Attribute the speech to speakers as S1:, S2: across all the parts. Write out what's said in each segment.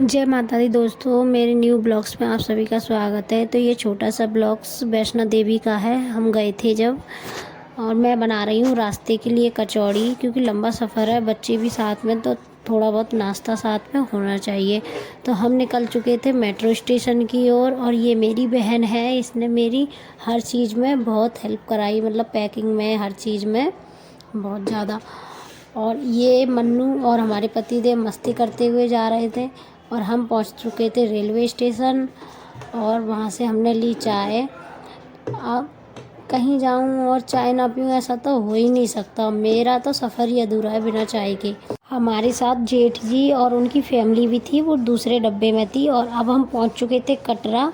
S1: जय माता दी दोस्तों, मेरे न्यू ब्लॉग्स में आप सभी का स्वागत है। तो ये छोटा सा ब्लॉग्स वैष्णो देवी का है। हम गए थे जब, और मैं बना रही हूँ रास्ते के लिए कचौड़ी, क्योंकि लंबा सफ़र है, बच्चे भी साथ में, तो थोड़ा बहुत नाश्ता साथ में होना चाहिए। तो हम निकल चुके थे मेट्रो स्टेशन की ओर, और ये मेरी बहन है, इसने मेरी हर चीज़ में बहुत हेल्प कराई, मतलब पैकिंग में, हर चीज़ में बहुत ज़्यादा। और ये मन्नू और हमारे पतिदेव मस्ती करते हुए जा रहे थे, और हम पहुंच चुके थे रेलवे स्टेशन, और वहां से हमने ली चाय। अब कहीं जाऊं और चाय ना पीऊं, ऐसा तो हो ही नहीं सकता। मेरा तो सफ़र ही अधूरा है बिना चाय के। हमारे साथ जेठ जी और उनकी फैमिली भी थी, वो दूसरे डब्बे में थी। और अब हम पहुंच चुके थे कटरा,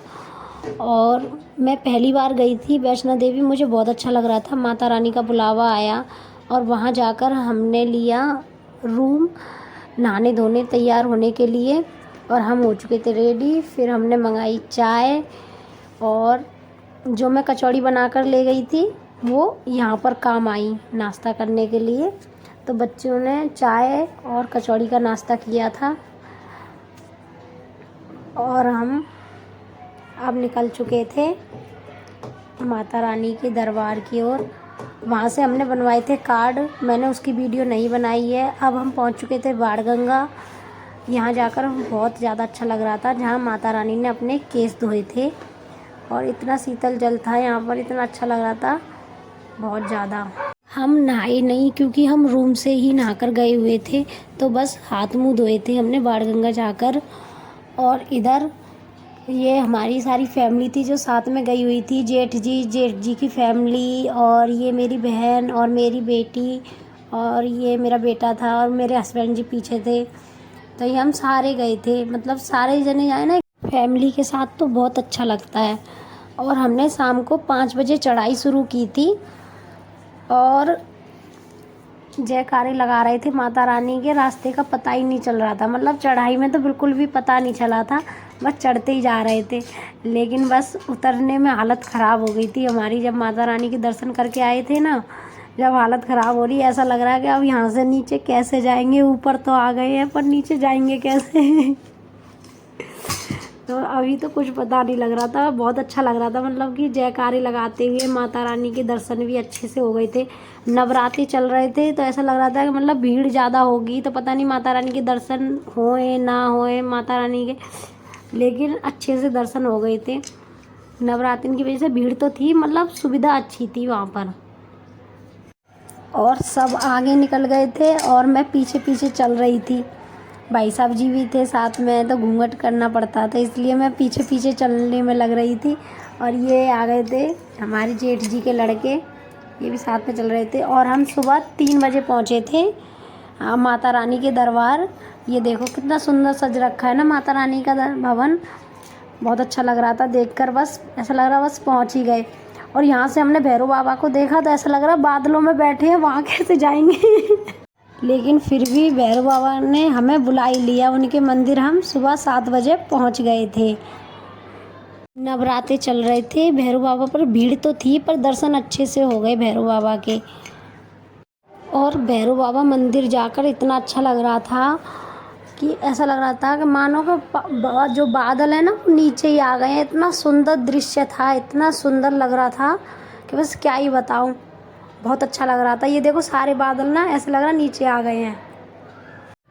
S1: और मैं पहली बार गई थी वैष्णो देवी, मुझे बहुत अच्छा लग रहा था। माता रानी का बुलावा आया, और वहाँ जाकर हमने लिया रूम नहाने धोने तैयार होने के लिए, और हम हो चुके थे रेडी। फिर हमने मंगाई चाय, और जो मैं कचौड़ी बनाकर ले गई थी वो यहाँ पर काम आई नाश्ता करने के लिए। तो बच्चों ने चाय और कचौड़ी का नाश्ता किया था, और हम अब निकल चुके थे माता रानी के दरबार की ओर। वहाँ से हमने बनवाए थे कार्ड, मैंने उसकी वीडियो नहीं बनाई है। अब हम पहुँच चुके थे बाणगंगा। यहाँ जाकर बहुत ज़्यादा अच्छा लग रहा था, जहाँ माता रानी ने अपने केस धोए थे, और इतना शीतल जल था यहाँ पर, इतना अच्छा लग रहा था बहुत ज़्यादा। हम नहाए नहीं, क्योंकि हम रूम से ही नहाकर गए हुए थे, तो बस हाथ मुंह धोए थे हमने बाणगंगा जाकर। और इधर ये हमारी सारी फैमिली थी जो साथ में गई हुई थी, जेठ जी की फैमिली, और ये मेरी बहन और मेरी बेटी, और ये मेरा बेटा था, और मेरे हस्बैंड जी पीछे थे। तो ये हम सारे गए थे, मतलब सारे जने जाए ना फैमिली के साथ, तो बहुत अच्छा लगता है। और हमने शाम को 5 बजे चढ़ाई शुरू की थी, और जयकारे लगा रहे थे माता रानी के। रास्ते का पता ही नहीं चल रहा था, मतलब चढ़ाई में तो बिल्कुल भी पता नहीं चला था, बस चढ़ते ही जा रहे थे। लेकिन बस उतरने में हालत ख़राब हो गई थी हमारी, जब माता रानी के दर्शन करके आए थे ना, जब हालत ख़राब हो रही, ऐसा लग रहा है कि अब यहाँ से नीचे कैसे जाएंगे। ऊपर तो आ गए हैं, पर नीचे जाएंगे कैसे तो अभी तो कुछ पता नहीं लग रहा था, बहुत अच्छा लग रहा था, मतलब कि जयकारे लगाते हुए माता रानी के दर्शन भी अच्छे से हो गए थे। नवरात्रि चल रहे थे, तो ऐसा लग रहा था कि मतलब भीड़ ज़्यादा होगी, तो पता नहीं माता रानी के दर्शन होए ना होए माता रानी के, लेकिन अच्छे से दर्शन हो गए थे। नवरात्रि की वजह से भीड़ तो थी, मतलब सुविधा अच्छी थी वहाँ पर। और सब आगे निकल गए थे, और मैं पीछे पीछे चल रही थी। भाई साहब जी भी थे साथ में, तो घूंघट करना पड़ता था, इसलिए मैं पीछे पीछे चलने में लग रही थी। और ये आ गए थे हमारे जेठ जी के लड़के, ये भी साथ में चल रहे थे। और हम सुबह 3 बजे पहुँचे थे माता रानी के दरबार। ये देखो कितना सुंदर सज रखा है ना माता रानी का भवन, बहुत अच्छा लग रहा था देखकर। बस ऐसा लग रहा बस पहुँच ही गए। और यहाँ से हमने भैरव बाबा को देखा, तो ऐसा लग रहा बादलों में बैठे हैं, वहाँ कैसे जाएंगे लेकिन फिर भी भैरव बाबा ने हमें बुला ही लिया उनके मंदिर। हम सुबह 7 बजे पहुँच गए थे। नवरात्रे चल रहे थे, भैरव बाबा पर भीड़ तो थी, पर दर्शन अच्छे से हो गए भैरव बाबा के। और भैरव बाबा मंदिर जाकर इतना अच्छा लग रहा था कि ऐसा लग रहा था कि मानो कि जो बादल है ना वो नीचे ही आ गए हैं। इतना सुंदर दृश्य था, इतना सुंदर लग रहा था कि बस क्या ही बताऊं, बहुत अच्छा लग रहा था। ये देखो सारे बादल ना ऐसा लग रहा नीचे आ गए हैं।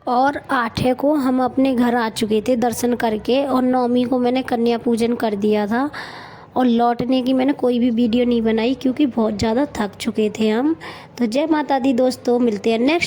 S1: और 8 को हम अपने घर आ चुके थे दर्शन करके, और 9वीं को मैंने कन्या पूजन कर दिया था। और लौटने की मैंने कोई भी वीडियो नहीं बनाई, क्योंकि बहुत ज़्यादा थक चुके थे हम। तो जय माता दी दोस्तों, मिलते हैं नेक्स्ट